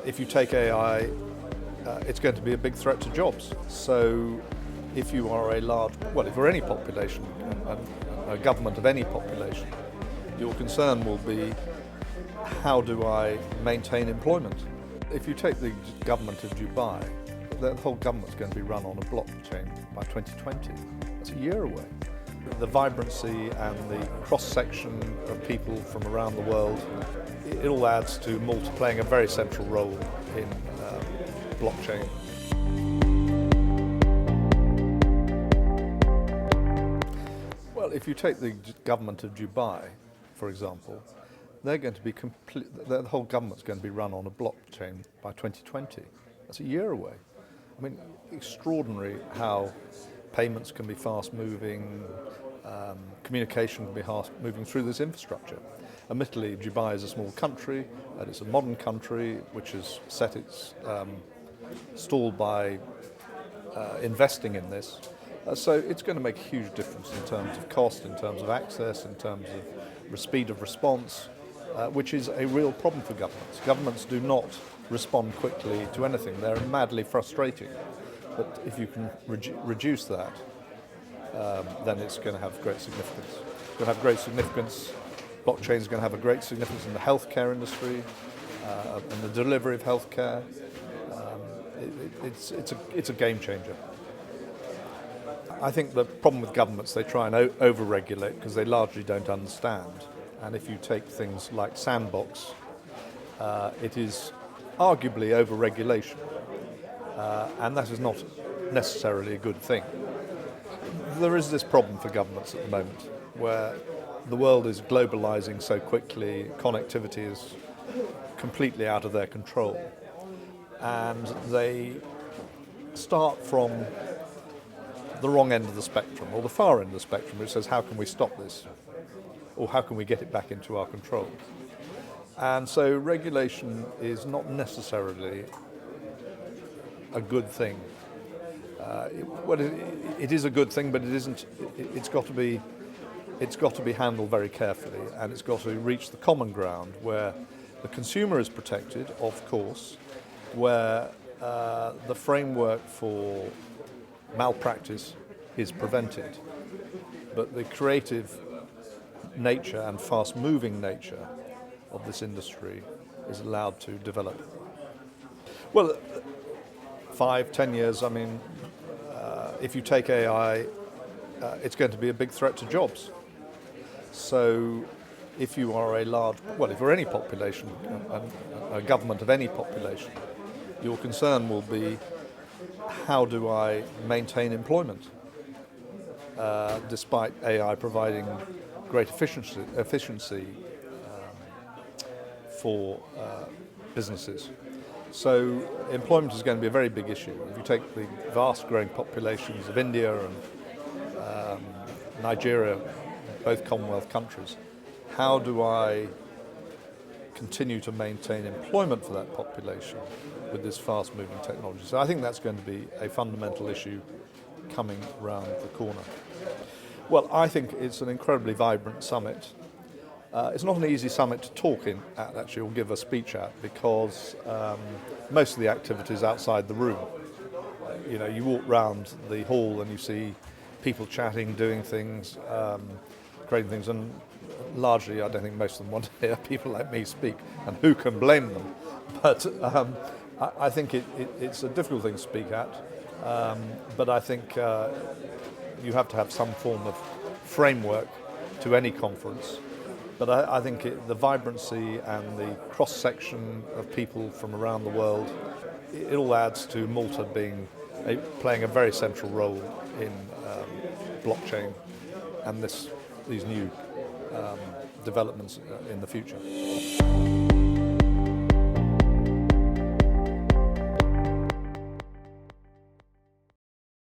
if you take AI, it's going to be a big threat to jobs. So if you are if you're any population, a government of any population, your concern will be, how do I maintain employment? If you take the government of Dubai, the whole government's going to be run on a blockchain by 2020. That's a year away. The vibrancy and the cross-section of people from around the world, it all adds to Malta playing a very central role in blockchain. Well, if you take the government of Dubai, for example, they're going to be the whole government's going to be run on a blockchain by 2020. That's a year away. I mean, extraordinary how payments can be fast-moving, communication can be fast-moving through this infrastructure. Admittedly, Dubai is a small country, and it's a modern country which has set its stall by investing in this. So it's going to make a huge difference in terms of cost, in terms of access, in terms of speed of response, which is a real problem for governments. Governments do not respond quickly to anything. They're madly frustrating. But if you can reduce that, then it's going to have great significance. It's going to have great significance. Blockchain is going to have a great significance in the healthcare industry, and the delivery of healthcare. It's a game changer. I think the problem with governments, they try and over-regulate because they largely don't understand. And if you take things like sandbox, it is arguably over-regulation, and that is not necessarily a good thing. There is this problem for governments at the moment where the world is globalizing so quickly, connectivity is completely out of their control, and they start from the wrong end of the spectrum, or the far end of the spectrum, which says, how can we stop this? Or how can we get it back into our control? And so regulation is not necessarily a good thing. It is a good thing, but it isn't. It's got to be handled very carefully, and it's got to reach the common ground where the consumer is protected, of course, where the framework for malpractice is prevented, but the creative nature and fast-moving nature of this industry is allowed to develop. Well, 5-10 years, I mean, if you take AI, it's going to be a big threat to jobs. So if you are if you're any population, a government of any population, your concern will be, how do I maintain employment? Despite AI providing great efficiency for businesses. So employment is going to be a very big issue. If you take the vast growing populations of India and Nigeria, both Commonwealth countries, how do I continue to maintain employment for that population with this fast-moving technology? So I think that's going to be a fundamental issue coming round the corner. Well, I think it's an incredibly vibrant summit. It's not an easy summit to talk at, actually, or give a speech at, because most of the activity is outside the room. You know, you walk round the hall and you see people chatting, doing things, creating things, and largely I don't think most of them want to hear people like me speak, and who can blame them? But I think it's a difficult thing to speak at, but I think you have to have some form of framework to any conference. But I think the vibrancy and the cross-section of people from around the world, it all adds to Malta playing a very central role in blockchain and these new developments in the future.